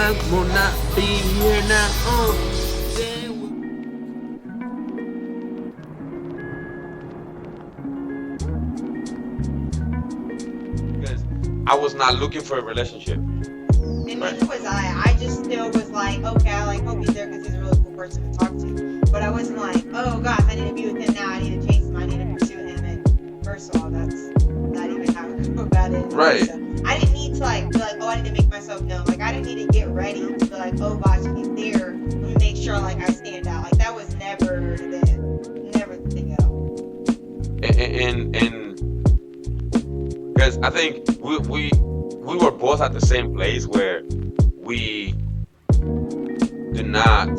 I will not be here now. Because I was not looking for a relationship. And neither was I. I just still was like, okay, I like hope he's there because he's a really cool person to talk to. But I wasn't like, oh gosh, I need to be with him now. I need to chase him. I need to pursue him. And first of all, that's not even how I go about it. Right. So I didn't need to like be like, oh, I need to make myself known. Like I didn't need to get ready to be like, oh gosh, he's there. Let me make sure like I stand out. Like that was never the thing at all. And because I think we were both at the same place where we did not,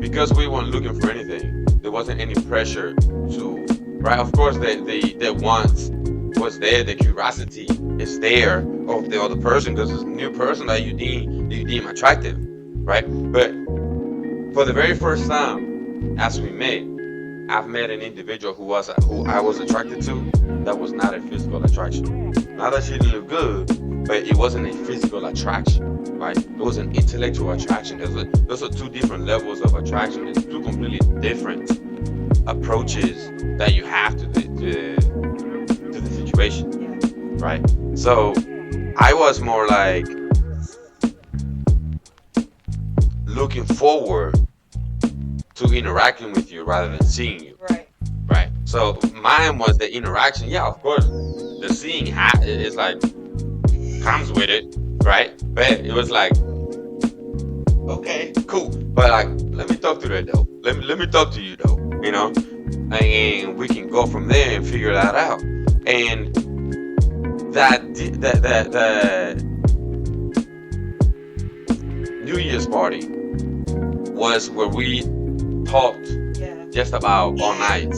because we weren't looking for anything. There wasn't any pressure to, right? Of course, the want was there, the curiosity is there of the other person because it's a new person that you deem attractive, right? But for the very first time, as we met, I've met an individual who I was attracted to. That was not a physical attraction. Not that she didn't look good, but it wasn't a physical attraction, right? It was an intellectual attraction. Those are two different levels of attraction. It's two completely different approaches that you have to the situation, right? So I was more like looking forward to interacting with you rather than seeing you. Right. So mine was the interaction. Yeah, of course, the seeing is like comes with it, right? But it was like, okay, cool. But like, let me talk to that though. Let me talk to you though. You know, and we can go from there and figure that out. And that New Year's party was where we talked just about all night.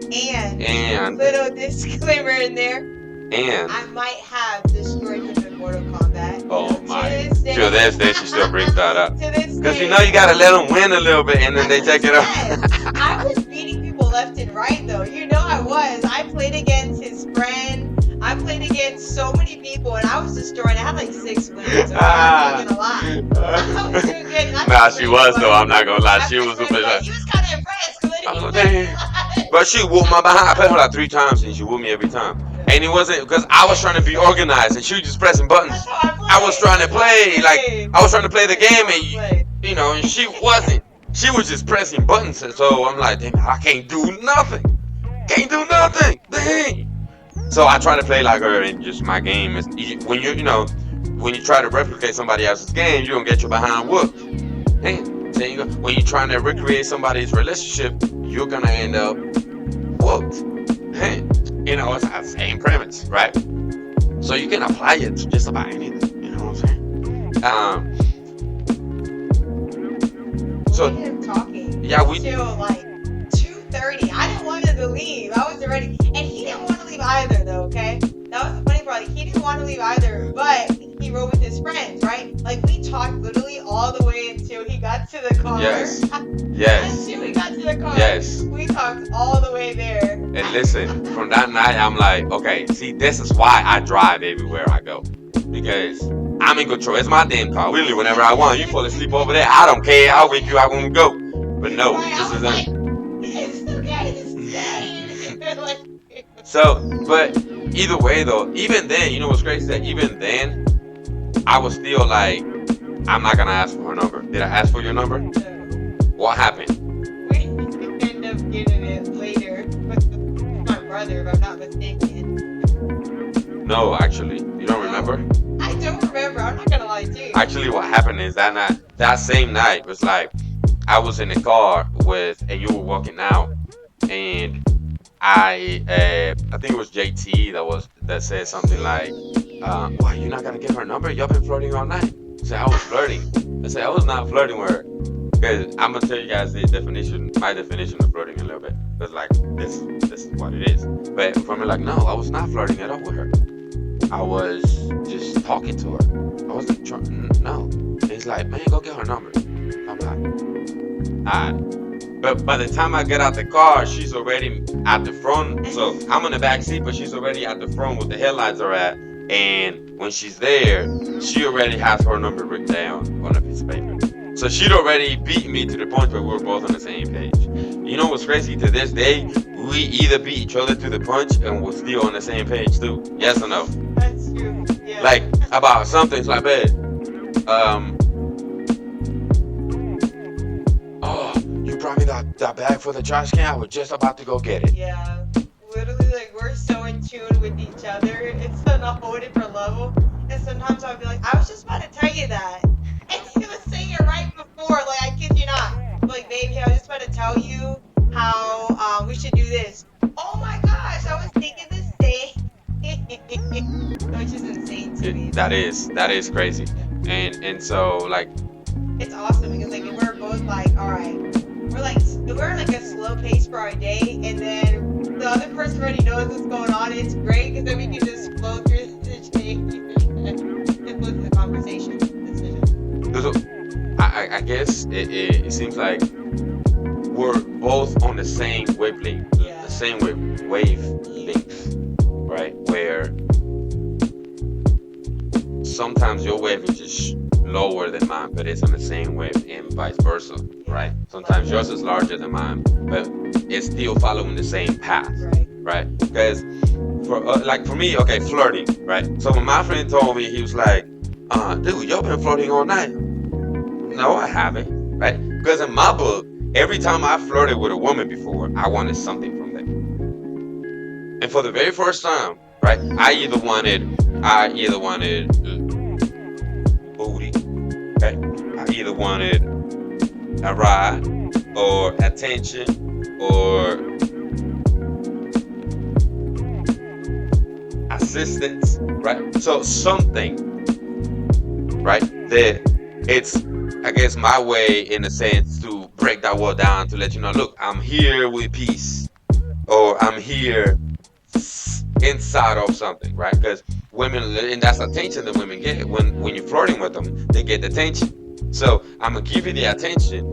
And little disclaimer in there. And I might have destroyed him in Mortal Kombat. Oh my! To this day, she still brings that up. To this day, because you know you gotta let them win a little bit, and then they take it up. I was beating people left and right, though. You know I was. I played against his friend. I played against so many people, and I was destroying. I had like 6 wins. So I'm not gonna lie. I was doing good. Nah, she was though. I'm not gonna lie. She was. He was kind of impressed. Oh, dang. But she whooped my behind. I played her like 3 times, and she whooped me every time. And it wasn't because I was trying to be organized, and she was just pressing buttons. I was trying to play, like I was trying to play the game, and you know, and she wasn't. She was just pressing buttons, and so I'm like, damn, I can't do nothing. Can't do nothing. Dang. So I try to play like her, and just my game is when you know when you try to replicate somebody else's game, you're gonna get your behind whooped. And there you go. When you're trying to recreate somebody's relationship, you're gonna end up whooped. Hey, you know, it's the same premise, right? So you can apply it to just about anything. You know what I'm saying? So talking. Yeah, we till like 2:30. I didn't want him to leave. I was already, and he didn't want to leave either, though. Okay, that was the funny part. Like, he didn't want to leave either, but he rode with his friends, right? Like we talked literally all the way until he got to the car. Yes. Yes. Until we got to the car. Yes. We talked all the way there. And listen, from that night, I'm like, okay, see, this is why I drive everywhere I go. Because I'm in control. It's my damn car. Really, whenever I want. You fall asleep over there, I don't care. I'll wake you up when we go. But no, this isn't. It's okay. This is like, so, but either way, though, even then, you know what's crazy? That even then, I was still like, I'm not going to ask for her number. Did I ask for your number? No. What happened? We end up getting it later with my brother, if I'm not mistaken. No, actually. You don't remember? I don't remember. I'm not going to lie to you. Actually, what happened is that same night was like, I was in the car and you were walking out, and I think it was JT that said something like, why you not gonna get her number? Y'all been flirting all night. I said, I was flirting. I said, I was not flirting with her. Because I'm gonna tell you guys my definition of flirting a little bit. Because like this is what it is. But from me, like, no, I was not flirting at all with her. I was just talking to her. I wasn't trying. No. He's like, man, go get her number. I'm like, alright. But by the time I get out the car, she's already at the front. So I'm in the back seat, but she's already at the front where the headlights are at. And when she's there, she already has her number written down on a piece of paper. So she'd already beat me to the point where we were both on the same page. You know what's crazy? To this day, we either beat each other to the punch and we're still on the same page too. Yes or no? That's true. Yeah. Like about something like that. Oh, you brought me that bag for the trash can. I was just about to go get it. Yeah. Literally, like, we're so in tune with each other. It's on a whole different level. And sometimes I'll be like, I was just about to tell you that. And he was saying it right before. Like, I kid you not. Like, baby, I was just about to tell you how we should do this. Oh my gosh, I was thinking the same. Which is insane to me. That is crazy. And so like It's awesome because like we're both like, all right, we're like a slow pace for our day, and then the other person already knows what's going on. It's great because then we can just flow through the day and flow through the conversation. so I guess it seems like we're both on the same wavelength, Yeah. the same wavelength, right? Where sometimes your wave is just lower than mine, but it's on the same wave, and vice versa, right? Sometimes yours is larger than mine, but it's still following the same path, right? Because for me, okay, flirting, right? So when my friend told me, he was like, dude, you've been flirting all night. No, I haven't, right? Because in my book, every time I flirted with a woman before, I wanted something from them. And for the very first time, right, I either wanted booty, okay? I either wanted a ride or attention or assistance, right? So something, right? That it's, I guess, my way in a sense to break that wall down to let you know, look, I'm here with peace, or I'm here inside of something, right? Because women, and that's attention that women get when you're flirting with them, they get the attention. So I'm gonna give you the attention,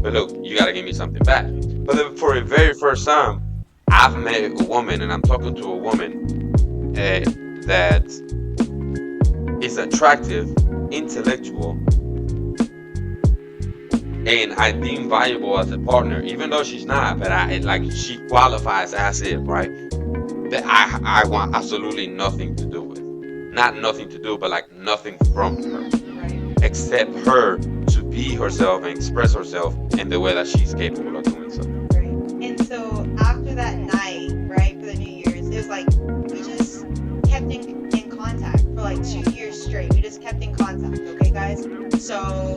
but look, you gotta give me something back. But for the very first time, I've met a woman, and I'm talking to a woman that is attractive, intellectual, and I deem valuable as a partner, even though she's not. But she qualifies as it, right? That I want absolutely nothing to do with. Not nothing to do, but like nothing from her. Right. Except her to be herself and express herself in the way that she's capable of doing so. Right. And so after that night, right, for the New Year's, it was like we just kept in contact for like 2 years straight. We just kept in contact, okay, guys? So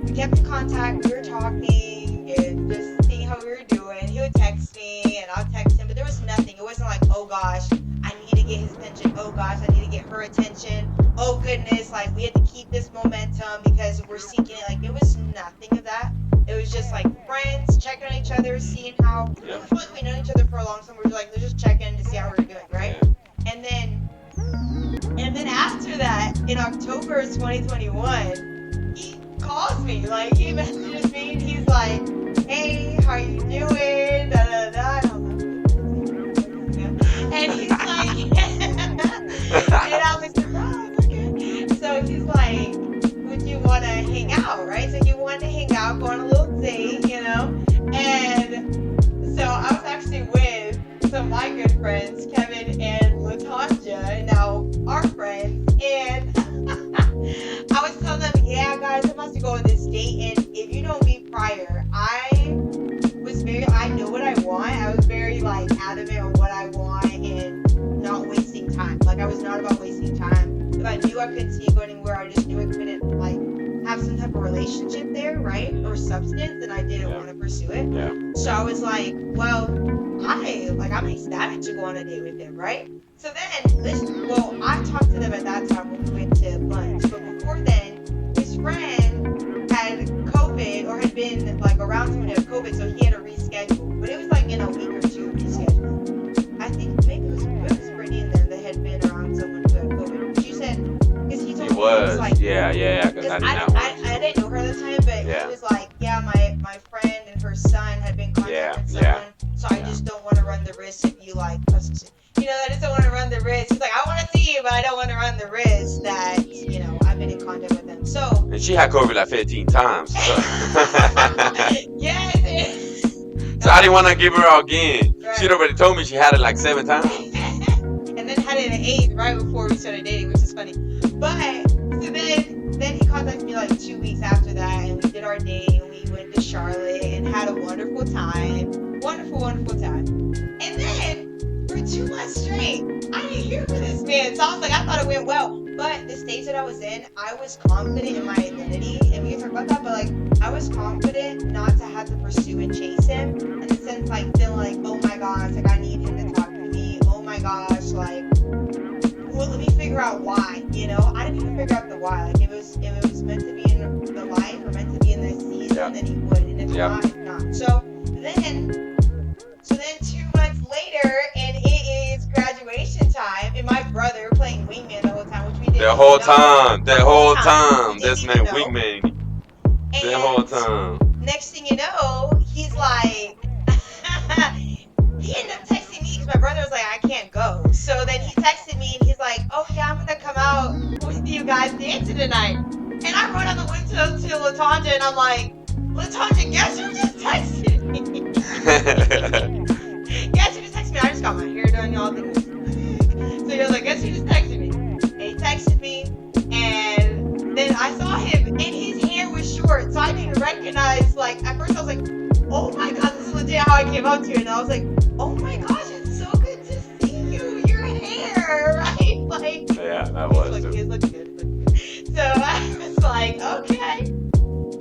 we kept in contact, we were talking and just seeing how we were doing. He would text me and I'll text him, but there was nothing. It wasn't like, oh gosh, I need to get his attention. Oh gosh, I need to get her attention. Oh goodness, like we had to keep this momentum because we're seeking it. Like it was nothing of that. It was just like friends checking on each other, seeing how we feel like we know each other for a long time. We're like, let's just check in to see how we're doing, right? And then after that, in October 2021, he calls me, like he messages me and he's like, hey, how you doing? Da da da. And he's like, and I was surprised. Okay. So he's like, would you want to hang out, right? So he wanted to hang out, go on a little date, you know? And so I was actually with some of my good friends, Kevin and Latanja, now our friends, and I was telling them, yeah, guys, I'm about to go on this date, and if you know me prior, I know what I want. I was very, like, adamant on what I want and not wasting time. Like, I was not about wasting time. If I knew I couldn't see it go anywhere, I just knew I couldn't, like, have some type of relationship there, right? Or substance, and I didn't want to pursue it. Yeah. So I was like, well, I'm ecstatic to go on a date with him, right? So then, I talked to them at that time when we went to lunch, but before then, his friend had COVID or had been like around someone who had COVID, so he had to reschedule. But it was like in a week or two reschedule. I think maybe it was Brittany and them that had been around someone who had COVID. But you said, because he told me, he was like, yeah, because I didn't know her at the time, but he was like, yeah, my friend and her son had been contacting someone, so I just don't want to run the risk if you like, you know, I just don't want to run the risk. He's like, I want to had COVID like 15 times. So, Yes. so I didn't want to give her again. She'd Right. already told me she had it like 7 times. And then had it at 8 right before we started dating, which is funny. But so then he contacted me like 2 weeks after that, and we did our date, and we went to Charlotte and had a wonderful time, wonderful time. And then for 2 months straight, I didn't hear from this man, so I was like, I thought it went well. But the stage that I was in, I was confident in my identity, and we can talk about that. But like, I was confident not to have to pursue and chase him, in the sense like feeling like, oh my gosh, like I need him to talk to me. Oh my gosh, like, well, let me figure out why. You know, I didn't even figure out the why. Like, if it was meant to be in the life or meant to be in this season, then he would, and if not, it's not. So then 2 months later, and it is graduation time, and my brother playing wingman the whole time, which we didn't The even whole know. time, the whole We time, didn't this even man know. wingman. The whole And time. next thing you know, he's like, he ended up texting me because my brother was like, I can't go. So then he texted me and he's like, oh yeah, I'm gonna come out with you guys dancing tonight. And I run on the window to LaTanja and I'm like, LaTanja, guess who just texted me? Guess who just texted me? I just got my hair done, y'all. So he was like, guess who just texted me? And he texted me, and then I saw him, and his hair was short, so I didn't even recognize. Like at first, I was like, oh my god, this is legit how I came up to you, and I was like, oh my gosh, it's so good to see you. Your hair, right? Like, Yeah, that was his look good. So I was like, okay.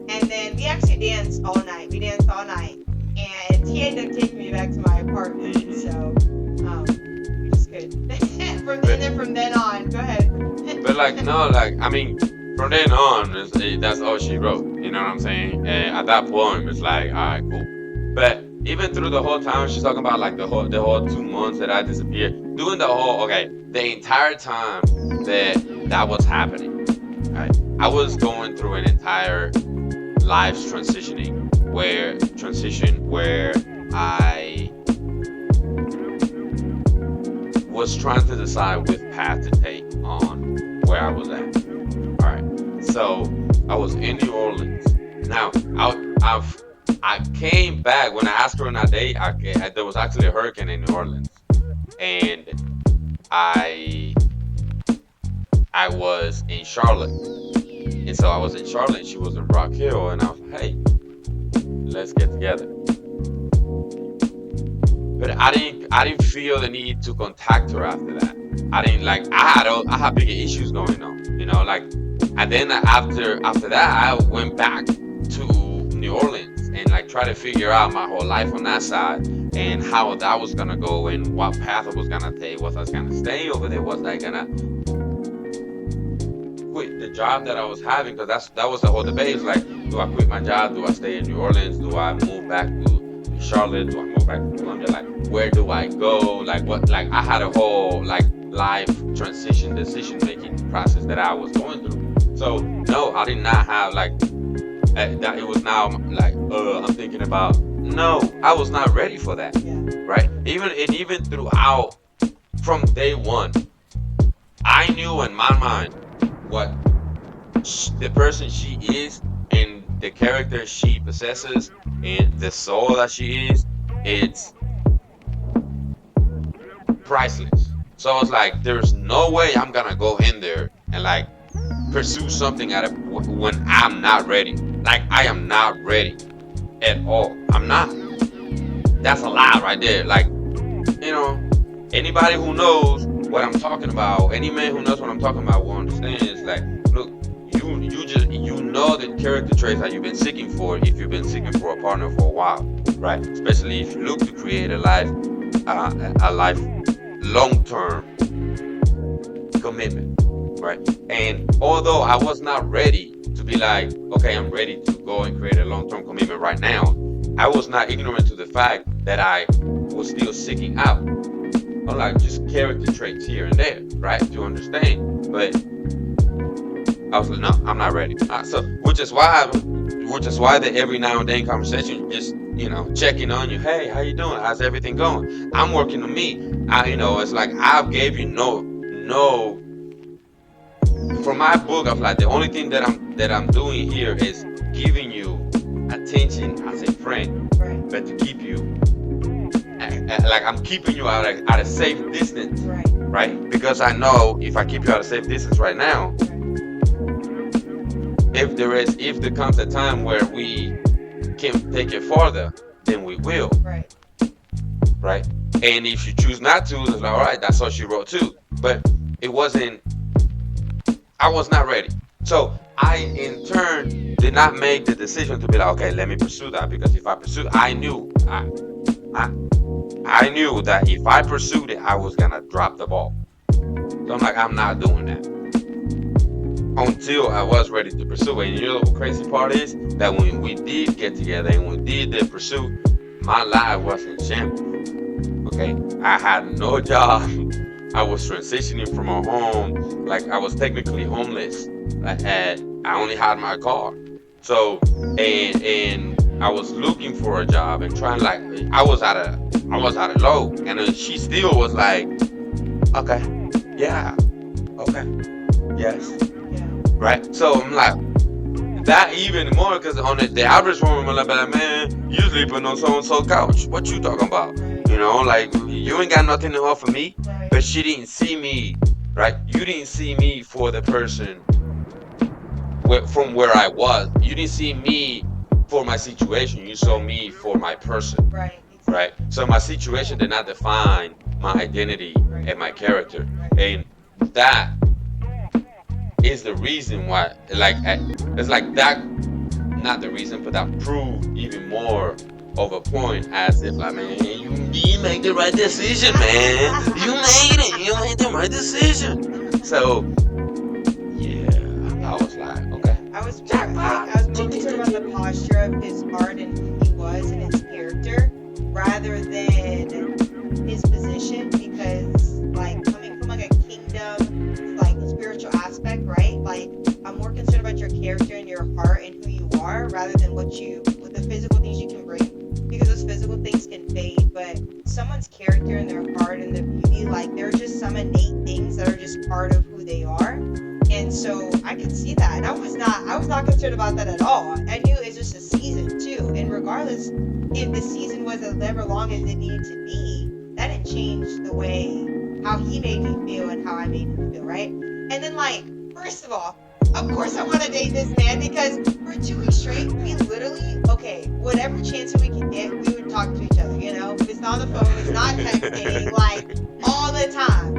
And then we actually danced all night. We danced all night. And he ended up taking me back to my apartment. So, it was good. From then on, go ahead. But like no, like I mean, from then on, that's all she wrote. You know what I'm saying? And at that point, it's like, all right, cool. But even through the whole time, she's talking about like the whole 2 months that I disappeared, doing the entire time that was happening. Right? I was going through an entire life's transitioning where I was trying to decide which path to take on where I was at. All right, so I was in New Orleans. Now I came back when I asked her on that day. There was actually a hurricane in New Orleans, and I was in Charlotte, and so I was in Charlotte. She was in Rock Hill, and I was like, hey, let's get together. But I didn't feel the need to contact her after that. I didn't like I had bigger issues going on, you know, like. And then after that, I went back to New Orleans and like try to figure out my whole life on that side and how that was gonna go and what path I was gonna take. Was I gonna stay over there? Was I gonna quit the job that I was having? Because that was the whole debate. It's like, do I quit my job? Do I stay in New Orleans? Do I move back to Charlotte? Do I move back to Columbia? Like, where do I go? Like, what? Like, I had a whole like life transition decision making process that I was going through. So no, I did not have like that. It was now like, I'm thinking about. No, I was not ready for that. Yeah. Right? Even throughout from day one, I knew in my mind what the person she is and the character she possesses and the soul that she is. It's priceless. So I was like, there's no way I'm gonna go in there and like pursue something when I'm not ready. Like, I am not ready at all. I'm not. That's a lie right there. Like, you know, anybody who knows what I'm talking about, any man who knows what I'm talking about will understand. It's like, look, you know the character traits that you've been seeking for if you've been seeking for a partner for a while, right? Especially if you look to create a life long-term commitment, right? And although I was not ready to be like, okay, I'm ready to go and create a long-term commitment right now, I was not ignorant to the fact that I was still seeking out, like just character traits here and there, right? To understand, but I was like, no, I'm not ready. So, which is why the every now and then conversation, just checking on you. Hey, how you doing? How's everything going? I'm working on me. It's like I gave you no for my book of life, the only thing that I'm doing here is giving you attention as a friend, Right. but to keep you like I'm keeping you at a safe distance, Right. right? Because I know if I keep you at a safe distance right now, if there comes a time where we can take it farther, then we will, Right. right? And if you choose not to, it's like, all right, that's all she wrote too. But it wasn't. I was not ready. So I, in turn, did not make the decision to be like, okay, let me pursue that, because if I pursue, I, I knew that if I pursued it, I was gonna drop the ball. So I'm like, I'm not doing that until I was ready to pursue it. And you know the crazy part is that when we did get together and we did the pursuit, my life was in shambles. Okay, I had no job. I was transitioning from a home, like I was technically homeless. I only had my car. So and I was looking for a job and trying, like I was at a low, and then she still was like, okay, yeah, okay, yes, Yeah. right. So I'm like that even more, because on the average woman, I'm like, man, you sleeping on so and so couch. What you talking about? Right. You know, like you ain't got nothing to offer me. Right. But she didn't see me, right? You didn't see me for the person from where I was. You didn't see me for my situation. You saw me for my person, Right. right? So my situation did not define my identity and my character, and that is the reason why. It's like that. Not the reason, but that proved even more of a point, as if like, man, you made the right decision, man. You made it. You made the right decision. So yeah, I was like, okay. I was more concerned about the posture of his heart and who he was and his character, rather than his position. Because like coming from like a kingdom, like spiritual aspect, right? Like I'm more concerned about your character and your heart and who you are, rather than what the physical things you can bring. Because those physical things can fade, but someone's character and their heart and the beauty, like there are just some innate things that are just part of who they are. And so I could see that. And I was not concerned about that at all. I knew it's just a season too. And regardless if the season was as ever long as it needed to be, that didn't change the way how he made me feel and how I made him feel, right? And then like, first of all, of course I want to date this man, because for 2 weeks straight, we literally, okay, whatever chance we could get, we would talk to each other, you know? It's not on the phone, it's not texting, like, all the time.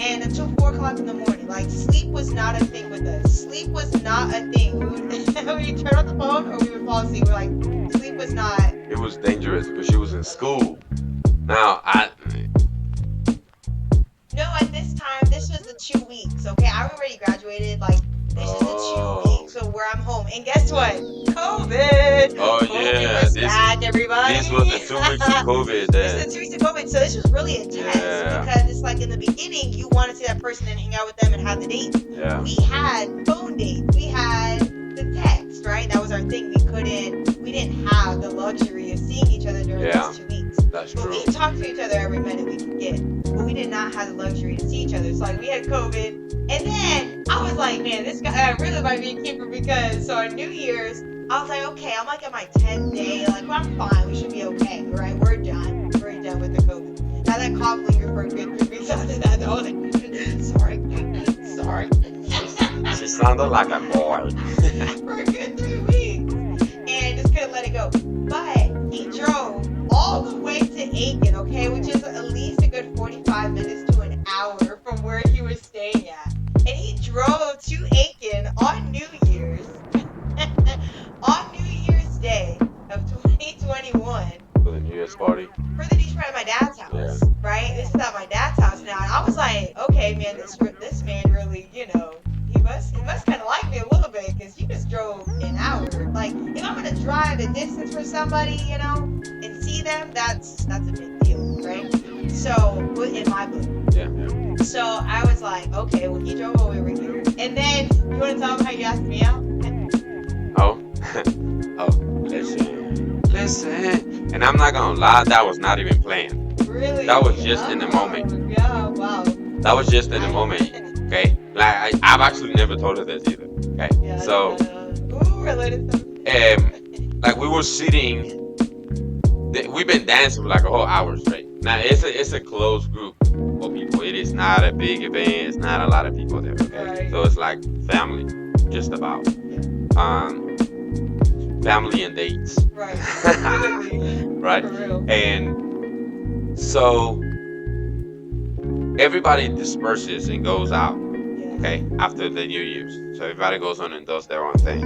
And until 4 o'clock in the morning, like, sleep was not a thing with us. Sleep was not a thing. We would turn off the phone or we would fall asleep. We're like, sleep was not. It was dangerous because she was in school. Now, No, at this time, this was the 2 weeks, okay? I already graduated, like, this is the 2 weeks so where I'm home. And guess what? COVID! Oh, COVID yeah, was back, everybody. this was the 2 weeks of COVID. This is the 2 weeks of COVID, so this was really intense. Yeah. Because it's like in the beginning, you want to see that person and hang out with them and have the date. Yeah. We had phone dates. We had the text, right? That was our thing. We didn't have the luxury of seeing each other during those 2 weeks. That's But true. we talked to each other every minute we could get. But we did not have the luxury to see each other. So like we had COVID. And then I was like, man, this guy really might be a keeper, because so on New Year's, I was like, okay, I'm like at my 10th day. Like, well, I'm fine. We should be okay, right? We're done. We're done with the COVID. Now that cough lingered for a good 3 weeks after that. I was like, sorry. She sounded like a boy. For a good 3 weeks. And just couldn't let it go. But he drove all the way to Aiken, okay, which is at least a good 45 minutes to an hour from where he was staying at. And he drove to Aiken on New Year's, on New Year's Day of 2021. For the New Year's party. For the beach party at my dad's house, right? This is at my dad's house now. And I was like, okay, man, this man really, you know, he must kind of like me a little bit, because he just drove an hour. Like, if I'm gonna drive a distance for somebody, you know, and see them, that's a big deal, right? So, in my book. Yeah. So I was like, okay, well, he drove over here. And then, you want to tell him how you asked me out? Oh. Listen. And I'm not gonna lie, that was not even planned. Really? That was just in the moment. Yeah, wow. That was just in the moment, okay? Like I've actually never told her this either. Okay, Yeah, I so related to like we were sitting. We've been dancing for like a whole hour straight. Now it's a closed group of people. It is not a big event. It's not a lot of people there. Okay, Right. so it's like family, just about. Um, family and dates. Right. Literally. Right. For real. And so everybody disperses and goes out. Yeah. Okay, after the New Year's, so everybody goes on and does their own thing.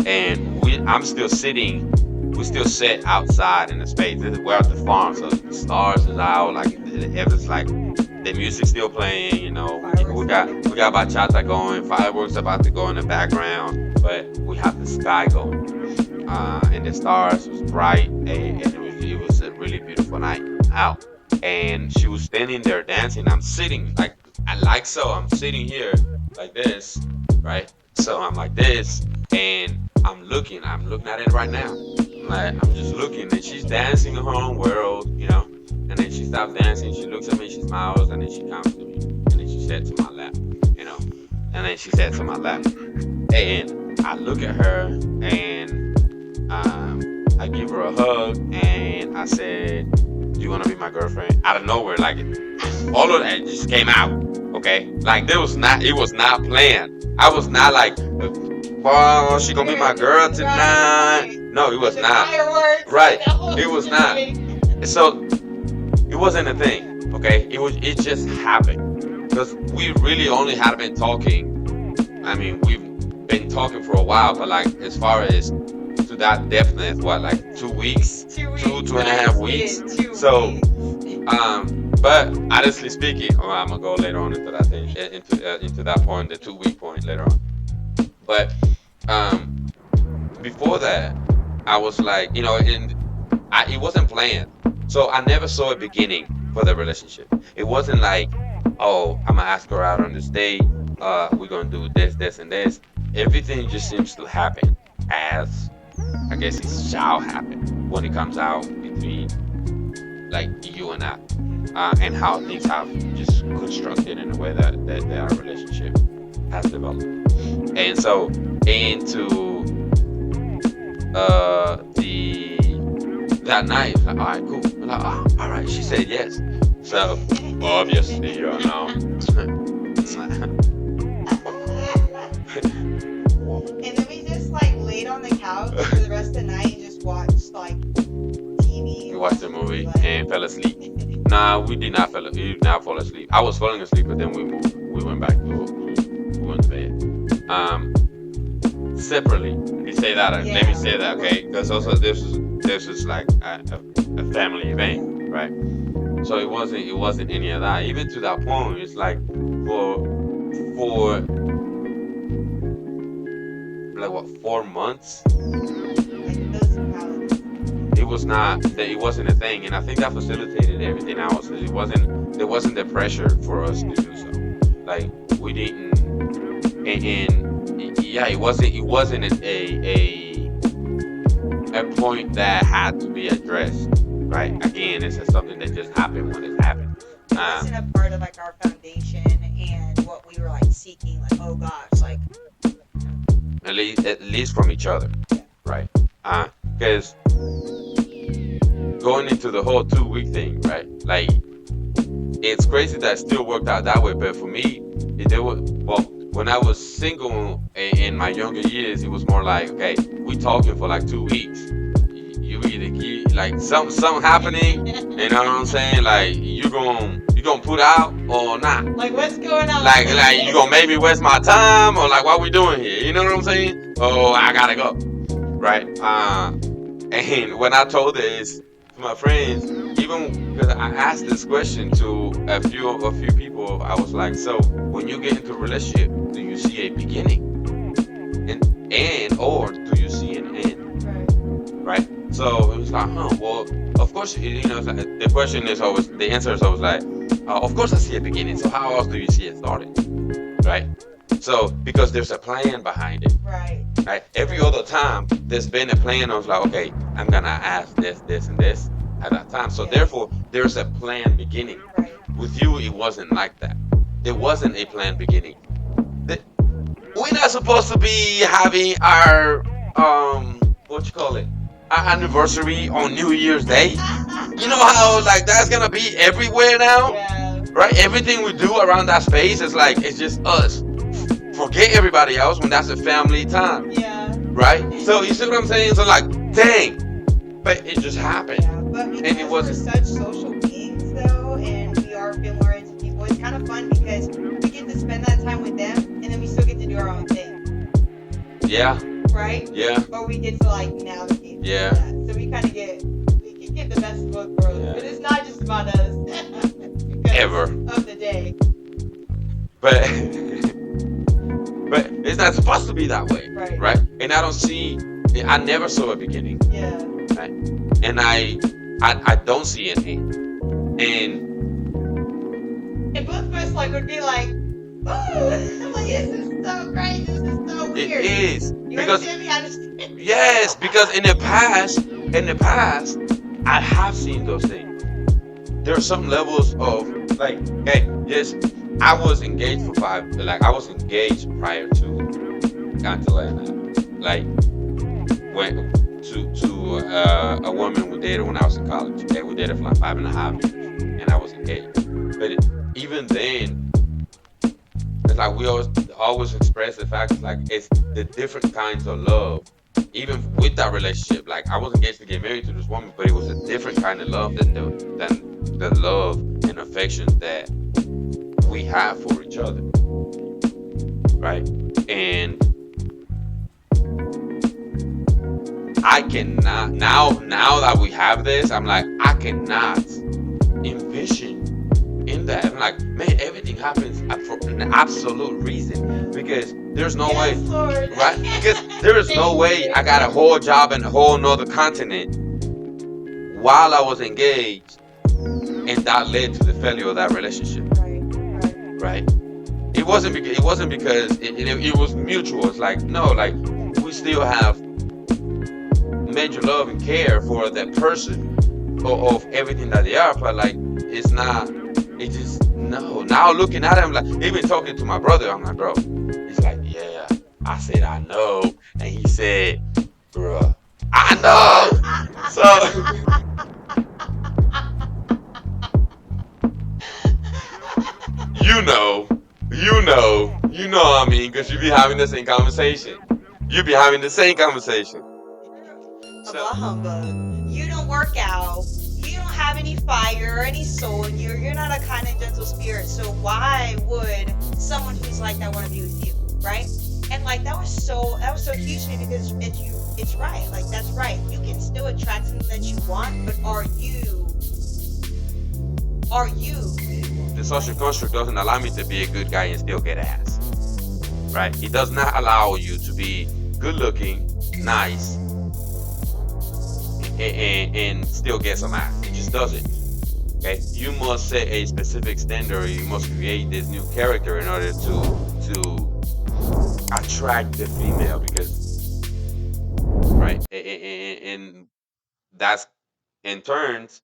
And I'm still sitting. We still sit outside in the space. We're at the farm, so the stars is out. Like it's like the music's still playing. You know, we got bachata going, fireworks about to go in the background, but we have the sky going, and the stars was bright, and it was a really beautiful night out. And she was standing there dancing. I'm sitting like so. I'm sitting here like this, right? So I'm like this, and I'm looking at it right now. Like I'm just looking, and she's dancing in her own world, you know. And then she stops dancing, she looks at me, she smiles, and then she comes to me, and then she said to my lap, you know. And then she said to my lap, and I look at her, and I give her a hug, and I said, "Do you want to be my girlfriend?" Out of nowhere, like all of that just came out. Okay, like it was not planned. I was not like, "Well, she gonna be my girl tonight." No, it was not. Right, it was not. So it wasn't a thing. Okay, it just happened because we really only had been talking. I mean, we've been talking for a while, but like as far as to that depthness, what, like 2 weeks, 2.5 weeks. So but honestly speaking, I'm gonna go later on into that thing, into that point, the 2 week point later on. But before that, I was like, you know, it wasn't planned, so I never saw a beginning for the relationship. It wasn't like, oh, I'm gonna ask her out on this date. We're gonna do this, this, and this. Everything just seems to happen as I guess it shall happen when it comes out between like you and I, and how things have just constructed in a way that our relationship has developed. And so into the that night, like, all right, cool. I'm like, oh, all right, she said yes. So obviously, you know. And then we just like laid on the couch for the rest of the night and just watched like TV. We watched the movie and fell asleep. Nah, we did not fall asleep. I was falling asleep, but then we moved. We went back we went to bed. Separately. Let me say that. Okay? Because also this is like a family event, right? So it wasn't any of that. Even to that point, it's like for like what, 4 months. It wasn't a thing, and I think that facilitated everything else. There wasn't the pressure for us to do so. Like we didn't, and yeah, it wasn't a point that had to be addressed. Right? Again, it's just something that just happened when it happened. It wasn't a part of like our foundation and what we were like seeking. Like, oh gosh, like at least from each other, right? Because going into the whole 2 week thing, right? Like, it's crazy that it still worked out that way. But for me, when I was single in my younger years, it was more like, okay, we talking for like 2 weeks. You either keep like something happening, you know what I'm saying? Like you gonna put out or not? Like what's going on? Like you gonna make me waste my time or like what we doing here? You know what I'm saying? Oh, I gotta go, right? And when I told this to my friends, even because I asked this question to a few people, I was like, so when you get into a relationship, do you see a beginning, and or do you see an end? Right? So it was like, well, of course, you know, the question is always, the answer is always like, of course I see a beginning. So how else do you see it starting? Right? So because there's a plan behind it. Right. Right. Every other time there's been a plan. I was like, okay, I'm gonna ask this, this, and this at that time. So therefore, there's a plan beginning. Right. With you, it wasn't like that. There wasn't a plan beginning. we're not supposed to be having our what you call it, our anniversary on New Year's Day. You know how like that's gonna be everywhere now, Yeah. right? Everything we do around that space is like it's just us. Forget everybody else when that's a family time, Yeah. right? So you see what I'm saying? So like, dang, but it just happened, Yeah, but and it because we're wasn't. such social beings, though, and we are feel more into people, it's kind of fun because we get to spend that time with them, and then we still get to do our own thing, Yeah, right? yeah, Or we get to like navigate through yeah, that. So we kind of we can get the best of both worlds, yeah. but it's not just about us because Ever, of the day, but but it's not supposed to be that way, right? right? And I don't see. I never saw a beginning, Yeah. right? And I don't see an end. And And both of us like would be like, "Ooh, like this is so great. This is so it weird." is You because understand me? I understand. yes, because in the past, I have seen those things. There are some levels of like, hey, yes, I was engaged for like I was engaged prior to Cantalena. Like went to a woman we dated when I was in college. Okay, we dated for like 5.5 years, and I was engaged. But even then, it's like we always express the fact like it's the different kinds of love. Even with that relationship, like I was engaged to get married to this woman, but it was a different kind of love than the love and affection that we have for each other, right? And I cannot now that we have this, I'm like I cannot envision in that. I'm like, man, everything happens for an absolute reason because there's no way, Yes, Lord. right? Because there is no Thank way you. I got a whole job in a whole nother continent while I was engaged, and that led to the failure of that relationship, Right, right. right? It was mutual. It's like no, like we still have major love and care for that person of everything that they are, but like it's not. It just no. Now looking at him, like even talking to my brother, I'm like, bro. He's like, yeah. I said I know, and he said, bruh, I know. So you know, you know what I mean, because you be having the same conversation. You be having the same conversation. A So blah humbug. You don't work out. You don't have any fire or any soul in you. You're not a kind and gentle spirit. So why would someone who's like that want to be with you, right? And like that was so huge to me because it's right. Like that's right. You can still attract something that you want, but are you who you want, the social right? construct doesn't allow me to be a good guy and still get ass, right? It does not allow you to be good looking, nice, and still get some ass. It just doesn't. Okay, you must set a specific standard. You must create this new character in order to attract the female because right, and that's in turns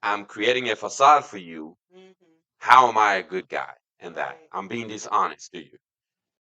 I'm creating a facade for you. Mm-hmm. How am I a good guy? And that Right. I'm being dishonest to you.